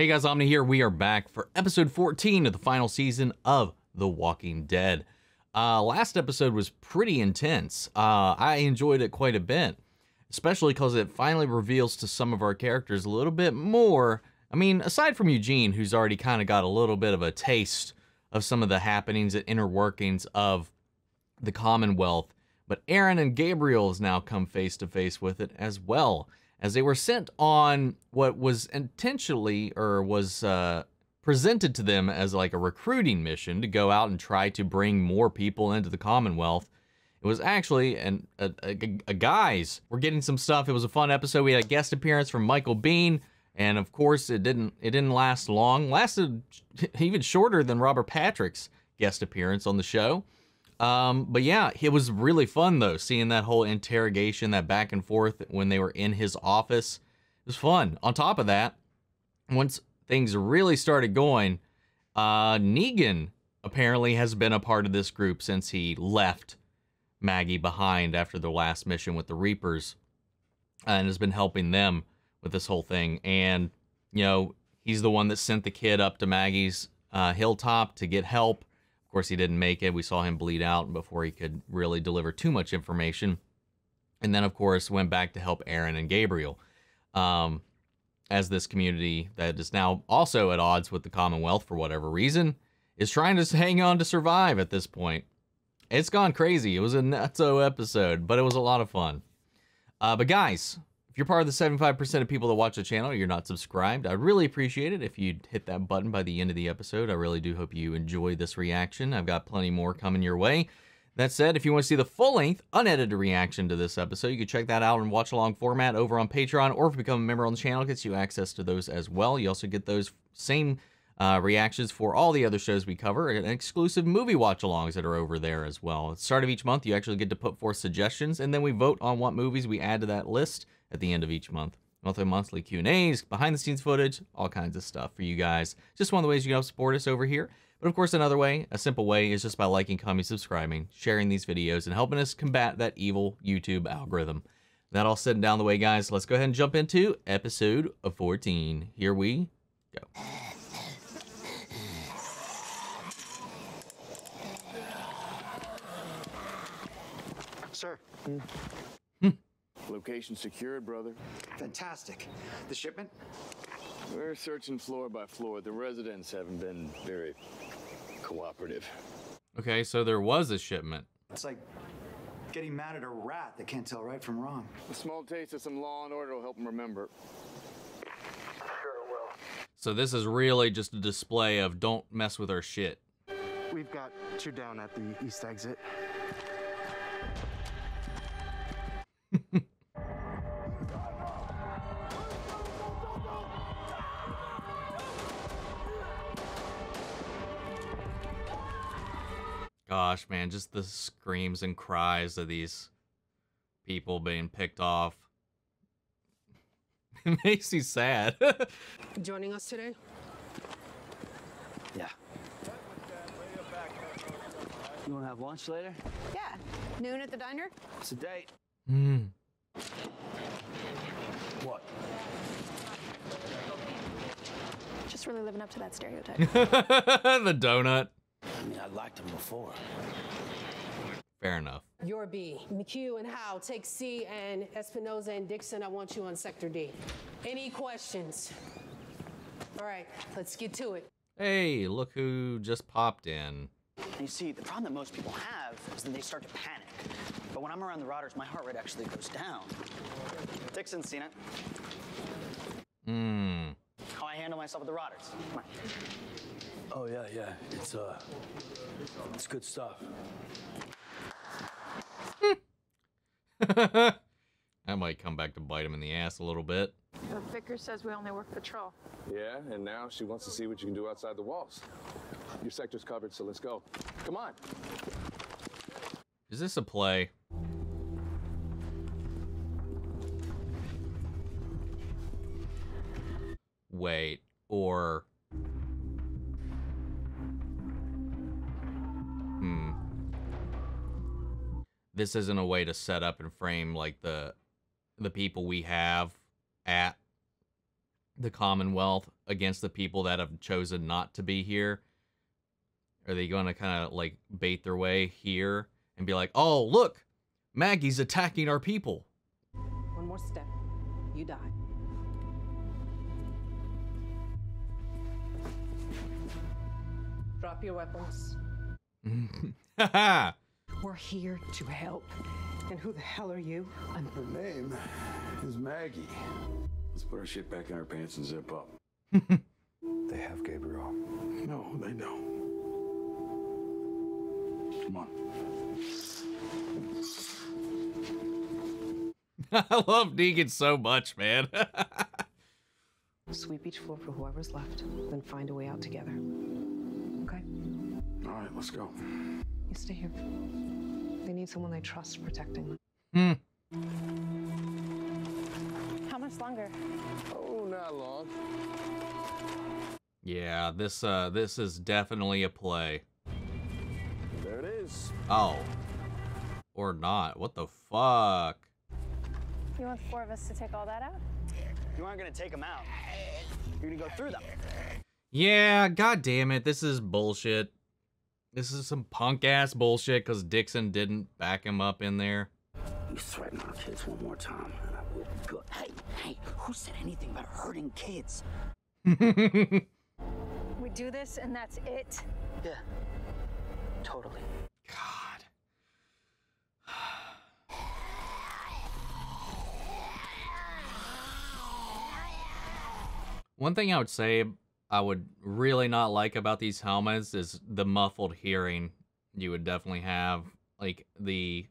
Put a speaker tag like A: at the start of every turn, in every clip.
A: Hey guys, Omni here. We are back for episode 14 of the final season of The Walking Dead. Last episode was pretty intense. I enjoyed it quite a bit, especially because it finally reveals to some of our characters a little bit more. I mean, aside from Eugene, who's already kind of got a little bit of a taste of some of the happenings and inner workings of the Commonwealth, but Aaron and Gabriel has now come face to face with it as well, as they were sent on what was intentionally, or was presented to them as like a recruiting mission to go out and try to bring more people into the Commonwealth. It was actually a guys. We're getting some stuff. It was a fun episode. We had a guest appearance from Michael Biehn, and of course it didn't last long. Lasted even shorter than Robert Patrick's guest appearance on the show. But yeah, it was really fun though, seeing that whole interrogation, that back and forth when they were in his office. It was fun. On top of that, once things really started going, Negan apparently has been a part of this group since he left Maggie behind after the last mission with the Reapers, and has been helping them with this whole thing. And, you know, he's the one that sent the kid up to Maggie's hilltop to get help. Of course, he didn't make it. We saw him bleed out before he could really deliver too much information. And then, of course, went back to help Aaron and Gabriel. As this community that is now also at odds with the Commonwealth for whatever reason is trying to hang on to survive at this point. It's gone crazy. It was a nutso episode, but it was a lot of fun. But guys, if you're part of the 75% of people that watch the channel, you're not subscribed, I'd really appreciate it if you'd hit that button by the end of the episode. I really do hope you enjoy this reaction. I've got plenty more coming your way. That said, if you want to see the full-length, unedited reaction to this episode, you can check that out in watch-along format over on Patreon, or if you become a member on the channel, it gets you access to those as well. You also get those same reactions for all the other shows we cover, and exclusive movie watch-alongs that are over there as well. At the start of each month, you actually get to put forth suggestions, and then we vote on what movies we add to that list at the end of each month. Monthly Q&As, behind-the-scenes footage, all kinds of stuff for you guys. Just one of the ways you can help support us over here. But of course, another way, a simple way, is just by liking, commenting, subscribing, sharing these videos, and helping us combat that evil YouTube algorithm. That all said and down the way, guys, let's go ahead and jump into episode 14. Here we go.
B: Sir.
C: Location secured, brother.
B: Fantastic. The shipment?
C: We're searching floor by floor. The residents haven't been very cooperative.
A: Okay, so there was a shipment.
B: It's like getting mad at a rat that can't tell right from wrong.
C: A small taste of some law and order will help them remember. Sure will.
A: So this is really just a display of don't mess with our shit.
D: We've got two down at the east exit.
A: Gosh, man, just the screams and cries of these people being picked off. It makes me sad.
E: Joining us today?
F: Yeah. You want to have lunch later?
E: Yeah. Noon at the diner?
F: It's a date. What?
E: Just really living up to that stereotype.
A: The donut.
F: I mean, I liked him before.
A: Fair enough.
E: You're B. McHugh and Howe take C, and Espinoza and Dixon, I want you on Sector D. Any questions? All right, let's get to it.
A: Hey, look who just popped in.
F: You see, the problem that most people have is that they start to panic. But when I'm around the rotters, my heart rate actually goes down. Dixon's seen it. How I handle myself with the rotters. Come on.
G: Oh, yeah. It's good stuff.
A: That might come back to bite him in the ass a little bit.
H: The vicar says we only work patrol.
C: Yeah, and now she wants to see what you can do outside the walls. Your sector's covered, so let's go. Come on.
A: Is this a play? Wait, or... This isn't a way to set up and frame like the people we have at the Commonwealth against the people that have chosen not to be here? Are they going to kind of like bait their way here and be like, oh, look, Maggie's attacking our people?
E: One more step, you die. Drop your weapons. We're here to help. And who the hell are you?
C: Her name is Maggie. Let's put our shit back in our pants and zip up.
B: They have Gabriel.
C: No, they don't. Come on.
A: I love Negan so much, man.
E: Sweep each floor for whoever's left, then find a way out together. Okay?
C: All right, let's go.
E: You stay here. They need someone they trust protecting
A: Hmm.
H: How much longer?
C: Oh, not long.
A: Yeah, this is definitely a play.
C: There it is.
A: Oh. Or not. What the fuck?
H: You want 4 of us to take all that out?
F: You aren't gonna take them out. You're gonna go through them.
A: Yeah, god damn it. This is bullshit. This is some punk ass bullshit because Dixon didn't back him up in there.
F: You threaten our kids one more time, and I will go. Hey, who said anything about hurting kids?
H: We do this and that's it?
F: Yeah, totally.
A: God. One thing I would say I would really not like about these helmets is the muffled hearing you would definitely have. Like the,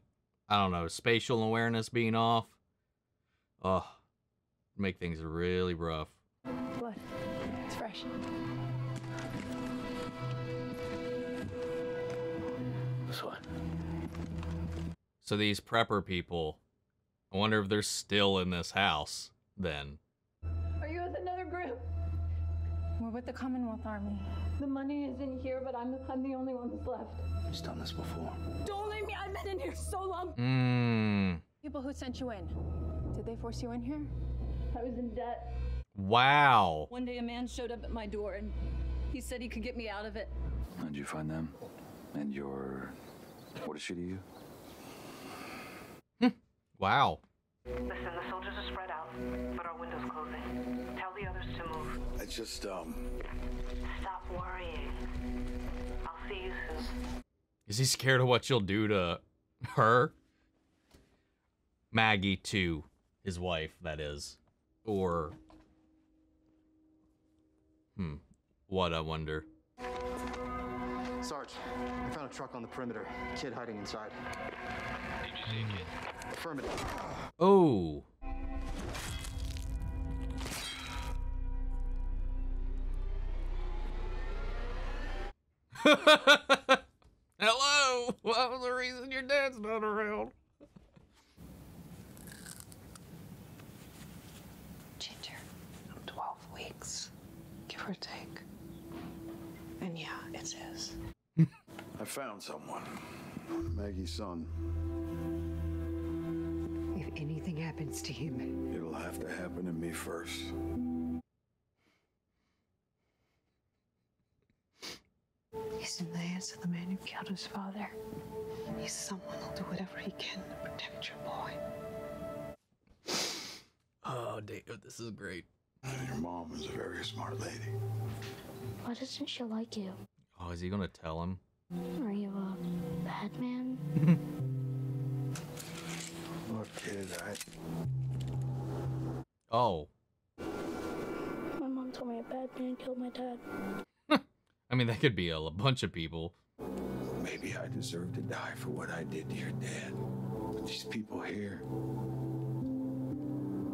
A: I don't know, spatial awareness being off. Ugh. Make things really rough.
H: Blood. It's fresh.
G: This one.
A: So these prepper people, I wonder if they're still in this house then.
H: Are you with another group? We're with the Commonwealth Army. The money is in here, but I'm the only one that's left.
G: He's done this before.
H: Don't leave me. I've been in here so long. People who sent you in, did they force you in here? I was in debt.
A: Wow.
I: One day a man showed up at my door and he said he could get me out of it.
C: How'd you find them? And your... What is she to you?
A: Wow.
J: Listen, the soldiers are spread out, but our window's closing. Tell the others to move.
C: I just,
J: Stop worrying. I'll see you soon.
A: Is he scared of what you'll do to her? Maggie to his wife, that is. Or... What, I wonder.
D: Sarge, I found a truck on the perimeter. Kid hiding inside.
K: Did you see a kid?
D: Affirmative.
A: Oh. Hello. What was the reason your dad's not around?
E: Ginger, 12 weeks, give or take. And yeah, it's his.
C: I found someone. Maggie's son.
E: If anything happens to him,
C: It'll have to happen to me first.
E: he's in the hands of the man who killed his father. He's someone who'll do whatever he can to protect your boy.
A: Oh, David, this is great.
C: Your mom is a very smart lady.
L: Why doesn't she like you?
A: Oh, is he gonna tell him?
L: Are you a bad man?
C: Look, kid,
A: Oh.
L: My mom told me a bad man killed my dad.
A: I mean, that could be a bunch of people.
C: Maybe I deserve to die for what I did to your dad. But these people here,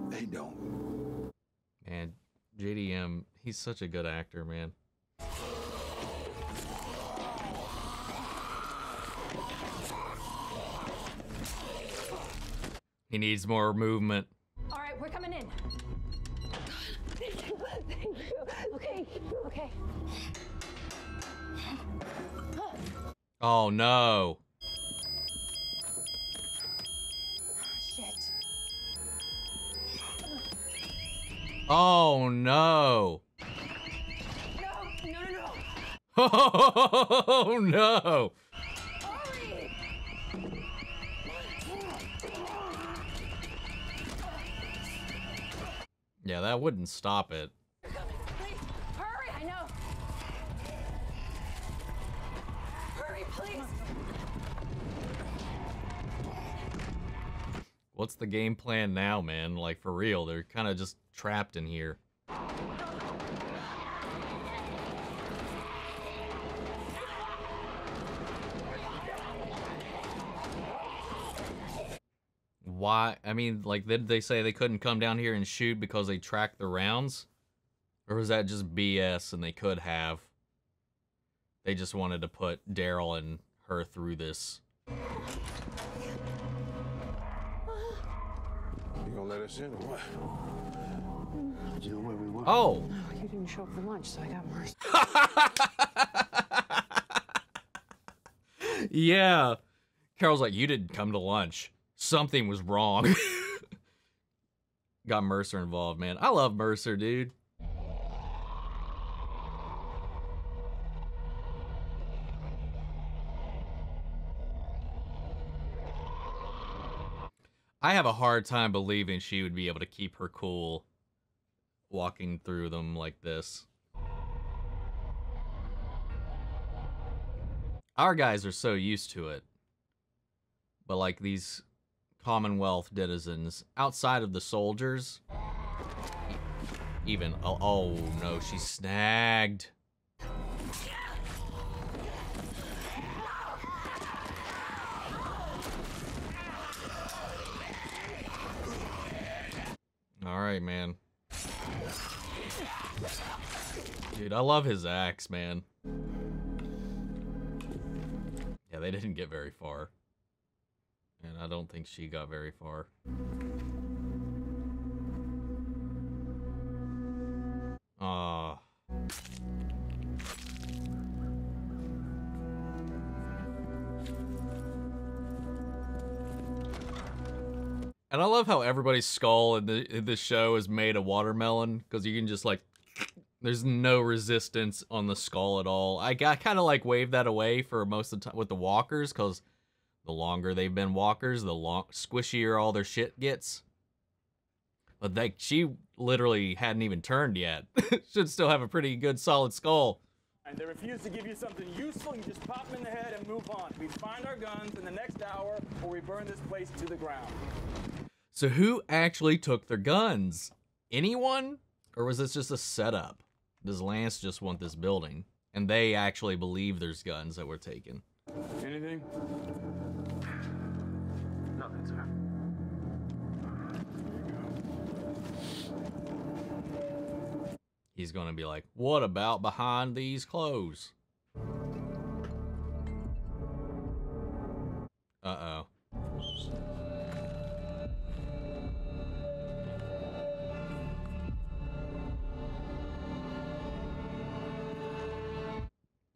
C: they don't.
A: Man, JDM, he's such a good actor, man. He needs more movement.
H: All right, we're coming in. Thank you. Thank you. Okay. Okay.
A: Oh, no.
H: Shit.
A: Oh no.
H: No.
A: Oh no.
H: Hurry!
A: Yeah, that wouldn't stop it.
H: Please, hurry! I know. Hurry, please.
A: What's the game plan now, man? Like, for real, they're kind of just trapped in here. Why? I mean, like, did they say they couldn't come down here and shoot because they tracked the rounds? Or was that just BS and they could have? They just wanted to put Daryl and her through this.
M: You gonna let us in or what?
D: You know where we were?
A: Oh!
E: No, you didn't show up for lunch, so I got mercy.
A: Yeah. Carol's like, you didn't come to lunch. Something was wrong. Got Mercer involved, man. I love Mercer, dude. I have a hard time believing she would be able to keep her cool walking through them like this. Our guys are so used to it. But like these Commonwealth denizens, outside of the soldiers, even, oh no, she's snagged. All right, man. Dude, I love his axe, man. Yeah, they didn't get very far. And I don't think she got very far. Ah. And I love how everybody's skull in this show is made of watermelon, because you can just like, there's no resistance on the skull at all. I kind of like waved that away for most of the time with the walkers, because the longer they've been walkers, the squishier all their shit gets. But like, she literally hadn't even turned yet. Should still have a pretty good solid skull.
N: And they refuse to give you something useful, you just pop them in the head and move on. We find our guns in the next hour, or we burn this place to the ground.
A: So who actually took their guns? Anyone? Or was this just a setup? Does Lance just want this building? And they actually believe there's guns that were taken?
N: Anything?
D: Nothing, sir.
A: He's gonna be like, what about behind these clothes? Uh-oh.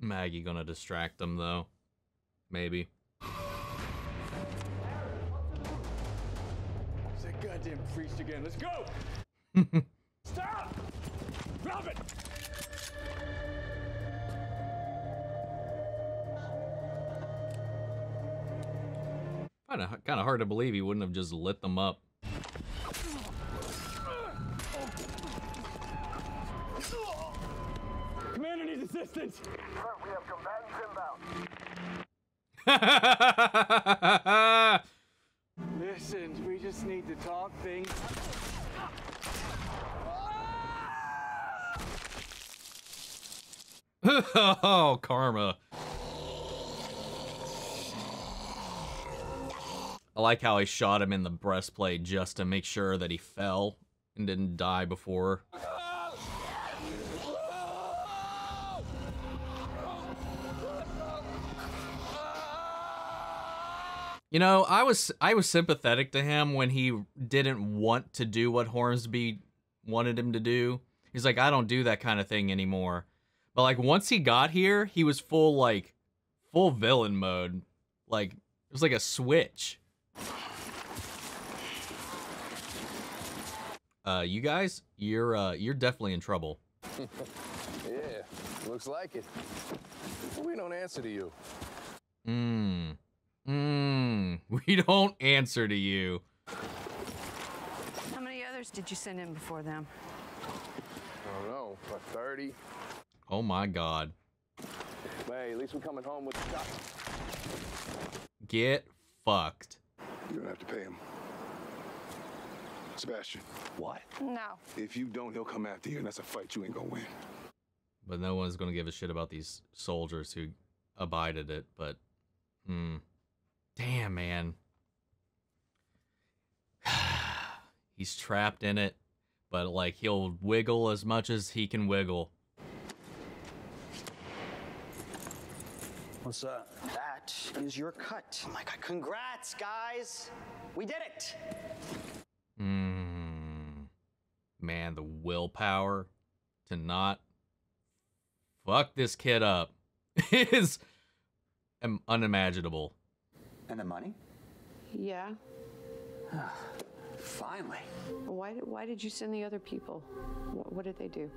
A: Maggie gonna distract them, though. Maybe.
N: It's that goddamn priest again. Let's go! Stop! Drop it!
A: Kind of hard to believe he wouldn't have just lit them up.
N: Commander needs assistance!
M: Sir, we have combatants inbound.
N: Listen, we just need to talk things.
A: Oh, karma. I like how he shot him in the breastplate just to make sure that he fell and didn't die before. You know, I was sympathetic to him when he didn't want to do what Hornsby wanted him to do. He's like, I don't do that kind of thing anymore. But like once he got here, he was full villain mode. Like it was like a switch. You guys, you're definitely in trouble.
M: Yeah, looks like it. We don't answer to you.
A: We don't answer to you.
O: How many others did you send in before them?
M: I don't know, but 30.
A: Oh my God.
M: Hey, at least we're coming home with the shots.
A: Get fucked.
M: You don't have to pay him. Sebastian.
B: What?
H: No.
M: If you don't, he'll come after you, and that's a fight you ain't gonna win.
A: But no one's gonna give a shit about these soldiers who abided it, but damn, man. He's trapped in it, but like he'll wiggle as much as he can wiggle.
F: What's that? That is your cut. Oh my God, congrats, guys. We did it.
A: Man, the willpower to not fuck this kid up is unimaginable.
B: And the money?
O: Yeah.
B: Finally.
O: Why did you send the other people? What did they do?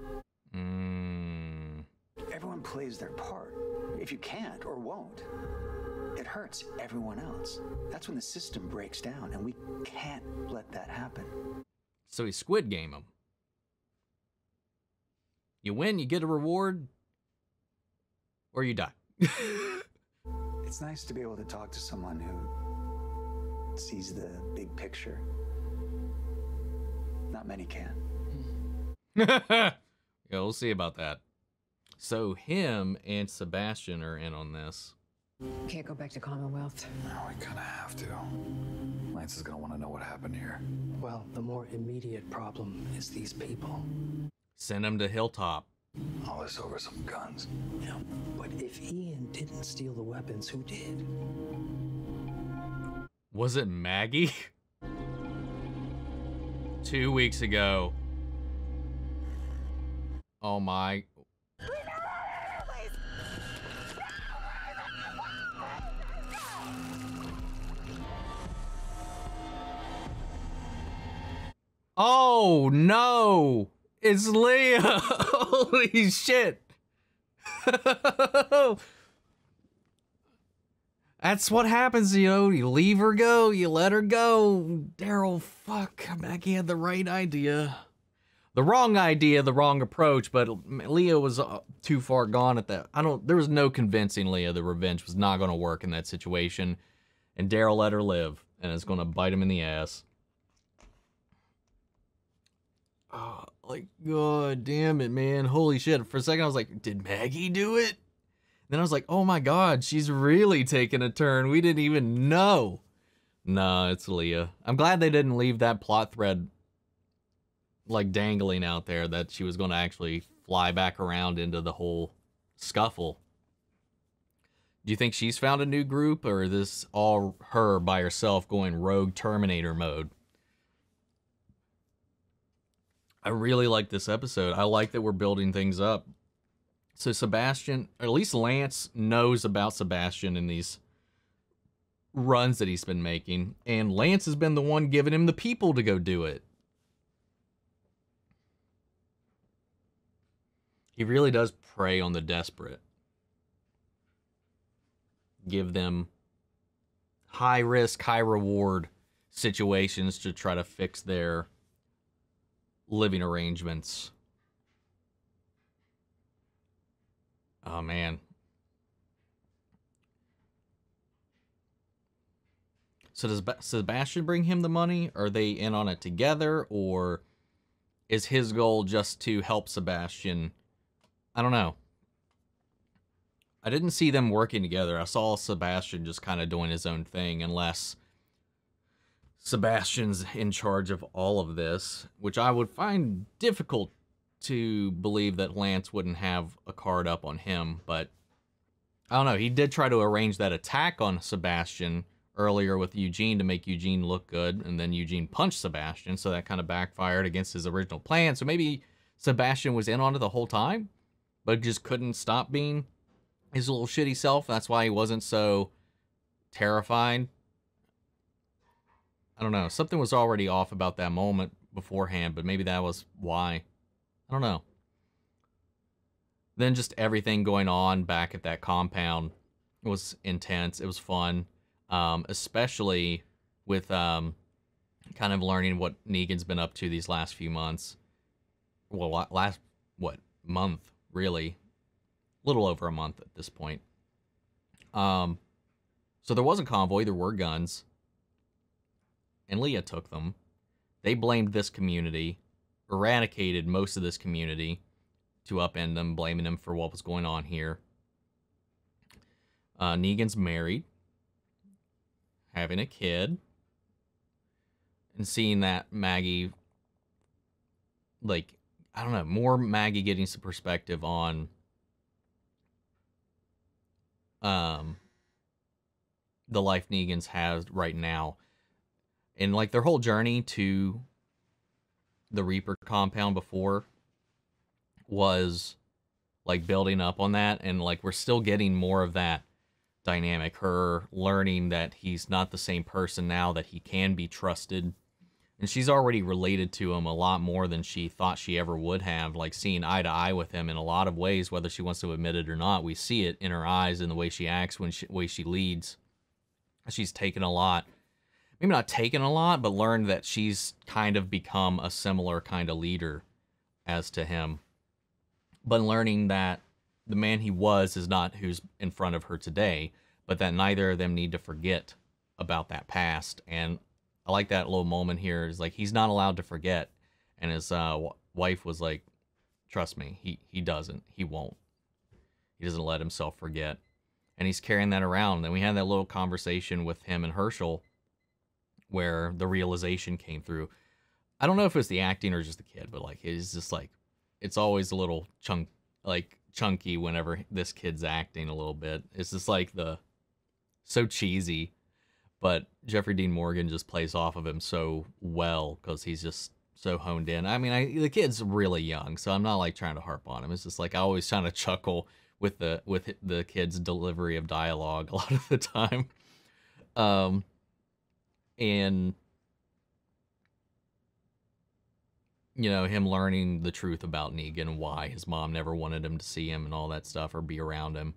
B: Everyone plays their part. If you can't or won't, it hurts everyone else. That's when the system breaks down, and we can't let that happen.
A: So he Squid Game him. You win, you get a reward, or you die.
B: It's nice to be able to talk to someone who sees the big picture. Not many can.
A: Yeah, we'll see about that. So him and Sebastian are in on this.
O: Can't go back to Commonwealth.
P: No, we kind of have to. Lance is going to want to know what happened here.
Q: Well, the more immediate problem is these people.
A: Send him to Hilltop.
P: All this over some guns.
Q: Yeah, but if Ian didn't steal the weapons, who did?
A: Was it Maggie? 2 weeks ago. Oh my. Oh no! It's Leah! Holy shit! That's what happens, you know. You leave her go, you let her go. Daryl, fuck. Maggie had the right idea. The wrong idea, the wrong approach, but Leah was too far gone at that. There was no convincing Leah the revenge was not going to work in that situation. And Daryl let her live, and it's going to bite him in the ass. Oh, like, god damn it, man. Holy shit. For a second, I was like, did Maggie do it? Then I was like, oh my god, she's really taking a turn. We didn't even know. Nah, it's Leah. I'm glad they didn't leave that plot thread like dangling out there that she was going to actually fly back around into the whole scuffle. Do you think she's found a new group, or is this all her by herself going rogue Terminator mode? I really like this episode. I like that we're building things up. So Sebastian, or at least Lance, knows about Sebastian in these runs that he's been making. And Lance has been the one giving him the people to go do it. He really does prey on the desperate. Give them high risk, high reward situations to try to fix their living arrangements. Oh man. So does Sebastian bring him the money? Are they in on it together, or is his goal just to help Sebastian? I don't know. I didn't see them working together. I saw Sebastian just kind of doing his own thing, unless Sebastian's in charge of all of this, which I would find difficult to believe that Lance wouldn't have a card up on him, but I don't know. He did try to arrange that attack on Sebastian earlier with Eugene to make Eugene look good, and then Eugene punched Sebastian, so that kind of backfired against his original plan. So maybe Sebastian was in on it the whole time, but just couldn't stop being his little shitty self. That's why he wasn't so terrified. I don't know. Something was already off about that moment beforehand, but maybe that was why. I don't know. Then just everything going on back at that compound was intense. It was fun, especially with kind of learning what Negan's been up to these last few months. Well, last, month, really. A little over a month at this point. So there was a convoy, there were guns, and Leah took them. They blamed this community, eradicated most of this community to upend them, blaming them for what was going on here. Negan's married, having a kid, and seeing that Maggie, like, I don't know, more Maggie getting some perspective on the life Negan's has right now. And, like, their whole journey to the Reaper compound before was, like, building up on that. And, like, we're still getting more of that dynamic. Her learning that he's not the same person now, that he can be trusted. And she's already related to him a lot more than she thought she ever would have. Like, seeing eye to eye with him in a lot of ways, whether she wants to admit it or not. We see it in her eyes, in the way she acts, way she leads. She's taken a lot. Maybe not taken a lot, but learned that she's kind of become a similar kind of leader as to him. But learning that the man he was is not who's in front of her today, but that neither of them need to forget about that past. And I like that little moment here. Is like, he's not allowed to forget. And his wife was like, trust me, he doesn't. He won't. He doesn't let himself forget. And he's carrying that around. And we had that little conversation with him and Herschel where the realization came through. I don't know if it was the acting or just the kid, but like, it's just like, it's always a little chunky whenever this kid's acting a little bit. It's just like so cheesy, but Jeffrey Dean Morgan just plays off of him so well because he's just so honed in. I mean, the kid's really young, so I'm not like trying to harp on him. It's just like I always trying to chuckle with the kid's delivery of dialogue a lot of the time. And you know, him learning the truth about Negan and why his mom never wanted him to see him and all that stuff or be around him,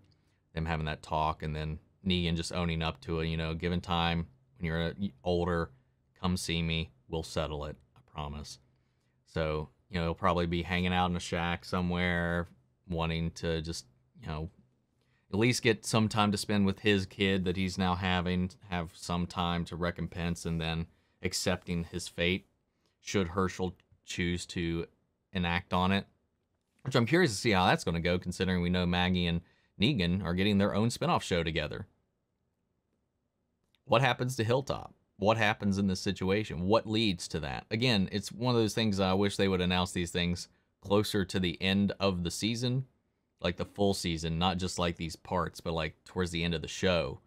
A: them having that talk, and then Negan just owning up to it, you know, given time, when you're older, come see me, we'll settle it, I promise. So, you know, he'll probably be hanging out in a shack somewhere, wanting to just, you know, at least get some time to spend with his kid that he's now having, have some time to recompense, and then accepting his fate, should Herschel choose to enact on it. Which I'm curious to see how that's going to go, considering we know Maggie and Negan are getting their own spinoff show together. What happens to Hilltop? What happens in this situation? What leads to that? Again, it's one of those things I wish they would announce these things closer to the end of the season, like the full season, not just like these parts, but like towards the end of the show.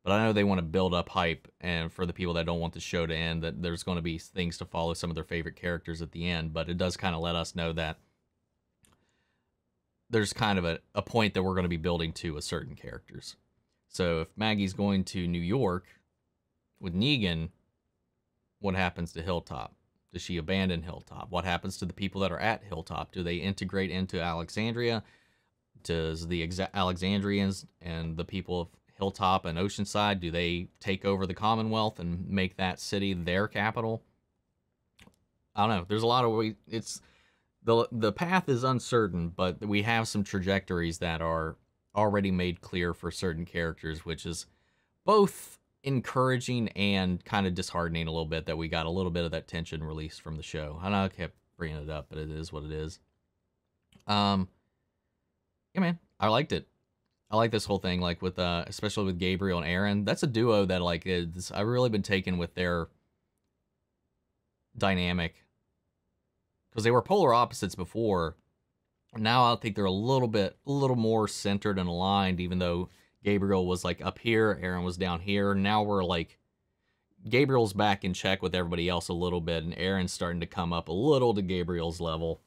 A: But I know they want to build up hype, and for the people that don't want the show to end, that there's going to be things to follow some of their favorite characters at the end. But it does kind of let us know that there's kind of a point that we're going to be building to with certain characters. So if Maggie's going to New York with Negan, what happens to Hilltop? Does she abandon Hilltop? What happens to the people that are at Hilltop? Do they integrate into Alexandria? Does the Alexandrians and the people of Hilltop and Oceanside, do they take over the Commonwealth and make that city their capital? I don't know. There's a lot of ways. It's the path is uncertain, but we have some trajectories that are already made clear for certain characters, which is both encouraging and kind of disheartening a little bit that we got a little bit of that tension released from the show. I know I kept bringing it up, but it is what it is. Yeah, man, I liked it. I like this whole thing, like with especially with Gabriel and Aaron. That's a duo that like I've really been taken with their dynamic, because they were polar opposites before. Now I think they're a little more centered and aligned, even though Gabriel was like up here, Aaron was down here. Now we're like, Gabriel's back in check with everybody else a little bit, and Aaron's starting to come up a little to Gabriel's level,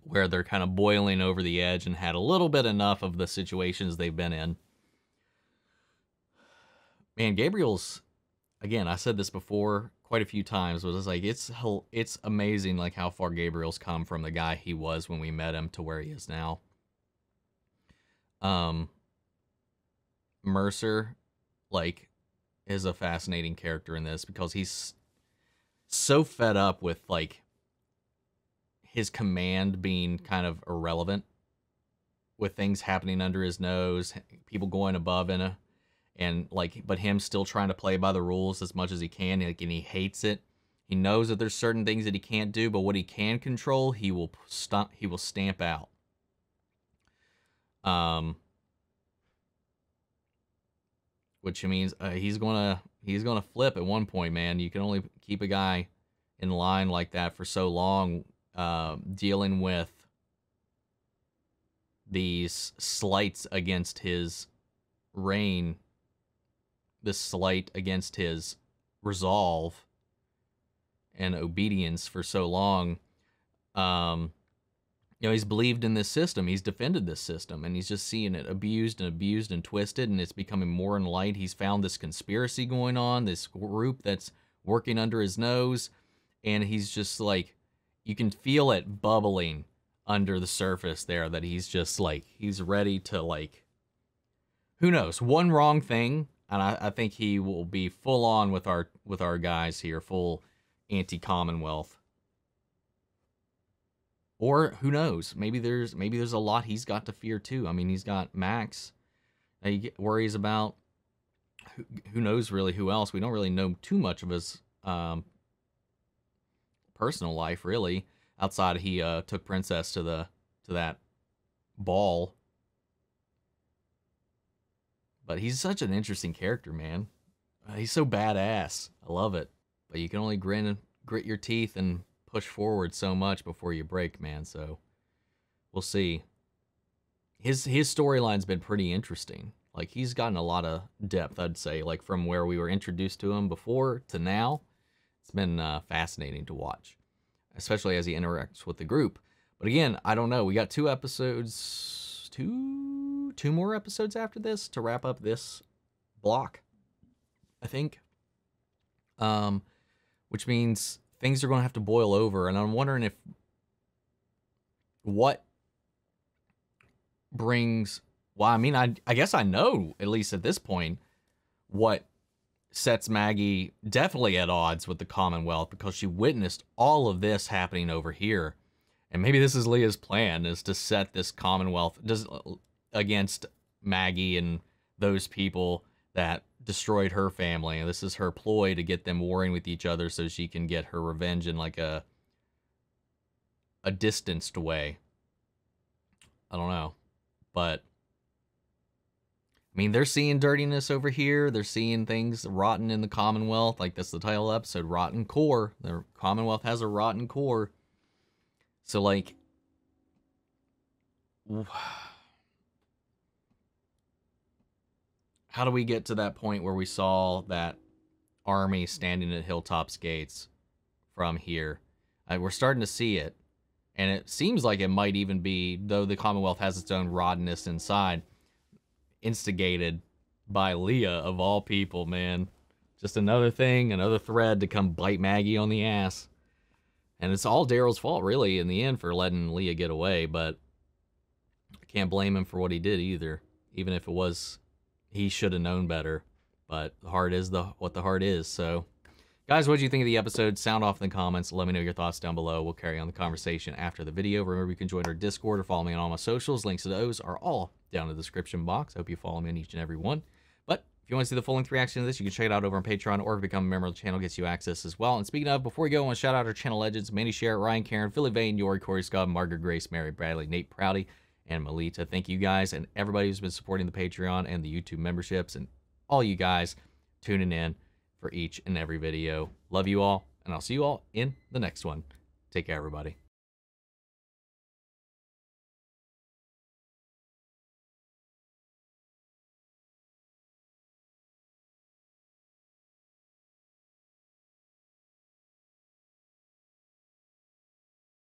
A: where they're kind of boiling over the edge and had a little bit enough of the situations they've been in. Man, Gabriel's, again, I said this before, quite a few times, but it's like it's amazing like how far Gabriel's come from the guy he was when we met him to where he is now. Mercer, like, is a fascinating character in this because he's so fed up with like his command being kind of irrelevant, with things happening under his nose, people going above and like, but him still trying to play by the rules as much as he can, like, and he hates it. He knows that there's certain things that he can't do, but what he can control, he will stamp out. Which means he's gonna flip at one point, man. You can only keep a guy in line like that for so long, dealing with these slights against his reign, this slight against his resolve and obedience for so long. You know, he's believed in this system. He's defended this system, and he's just seeing it abused and twisted, and it's becoming more in light. He's found this conspiracy going on, this group that's working under his nose, and he's just like, you can feel it bubbling under the surface there, that he's just like, he's ready to, like, who knows, one wrong thing, and I think he will be full on with our guys here, full anti-Commonwealth. Or who knows? Maybe there's a lot he's got to fear too. I mean, he's got Max. He worries about who knows really who else. We don't really know too much of his personal life really, outside of he took Princess to that ball. But he's such an interesting character, man. He's so badass. I love it. But you can only grit your teeth and push forward so much before you break, man. So we'll see. His storyline's been pretty interesting. Like, he's gotten a lot of depth, I'd say, like from where we were introduced to him before to now. It's been fascinating to watch, especially as he interacts with the group. But again, I don't know. We got two more episodes after this to wrap up this block, I think. Which means things are going to have to boil over, and I'm wondering if what brings... Well, I mean, I guess I know, at least at this point, what sets Maggie definitely at odds with the Commonwealth, because she witnessed all of this happening over here. And maybe this is Leah's plan, is to set this Commonwealth against Maggie and those people that destroyed her family. And this is her ploy to get them warring with each other so she can get her revenge in like a distanced way. I don't know. But I mean, they're seeing dirtiness over here. They're seeing things rotten in the Commonwealth. Like, that's the title of the episode, Rotten Core. The Commonwealth has a rotten core. So, like, how do we get to that point where we saw that army standing at Hilltop's gates from here? We're starting to see it. And it seems like it might even be, though the Commonwealth has its own rottenness inside, instigated by Leah, of all people, man. Just another thing, another thread to come bite Maggie on the ass. And it's all Daryl's fault, really, in the end, for letting Leah get away, but I can't blame him for what he did either. Even if it was, he should have known better. But the heart is what the heart is, so... Guys, what did you think of the episode? Sound off in the comments. Let me know your thoughts down below. We'll carry on the conversation after the video. Remember, you can join our Discord or follow me on all my socials. Links to those are all down in the description box. I hope you follow me on each and every one. But if you want to see the full-length reaction to this, you can check it out over on Patreon, or become a member of the channel, gets you access as well. And speaking of, before we go, I want to shout out our channel legends: Mandy Sherritt, Ryan Karen, Philly Vane, Yori, Corey Scott, Margaret Grace, Mary Bradley, Nate Prouty, and Melita. Thank you guys and everybody who's been supporting the Patreon and the YouTube memberships, and all you guys tuning in for each and every video. Love you all, and I'll see you all in the next one. Take care, everybody.